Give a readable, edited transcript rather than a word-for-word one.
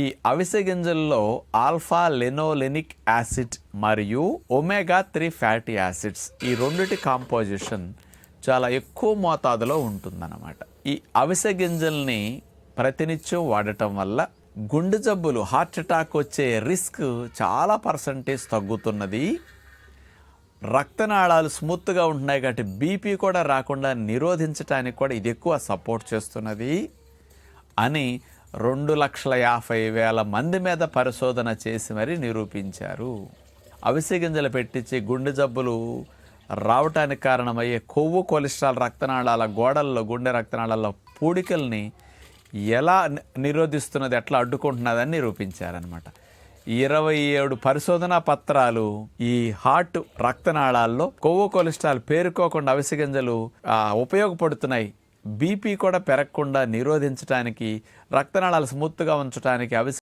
ఈ అవిసె గింజల్లో ఆల్ఫా లెనోలెనిక్ యాసిడ్ మరియు ఒమేగా 3 ఫ్యాటీ యాసిడ్స్ ఈ రెండిటి కాంపోజిషన్ చాలా ఎక్కువ మోతాదులో ఉంటుందన్నమాట. ఈ అవిసె గింజల్ని ప్రతినిత్యం వాడటం వల్ల గుండె జబ్బులు, హార్ట్ అటాక్ వచ్చే రిస్క్ చాలా పర్సంటేజ్ తగ్గుతున్నది. రక్తనాళాలు స్మూత్గా ఉంటున్నాయి కాబట్టి బీపీ కూడా రాకుండా నిరోధించడానికి కూడా ఇది ఎక్కువ సపోర్ట్ చేస్తున్నది అని 2,50,000 మంది మీద పరిశోధన చేసి మరీ నిరూపించారు. అవిసె గింజలు పెట్టించి గుండె జబ్బులు రావటానికి కారణమయ్యే కొవ్వు, కొలెస్ట్రాల్ రక్తనాళాల గోడల్లో, గుండె రక్తనాళాల పూడికల్ని ఎలా నిరోధిస్తున్నది, ఎట్లా అడ్డుకుంటున్నదని నిరూపించారనమాట. 27 పరిశోధనా పత్రాలు ఈ హార్ట్ రక్తనాళాల్లో కొవ్వు, కొలెస్ట్రాల్ పేరుకోకుండా అవిసె గింజలు ఉపయోగపడుతున్నాయి. బీపీ కూడా పెరగకుండా నిరోధించడానికి, రక్తనాళాలు స్మూత్గా ఉంచడానికి అవిసె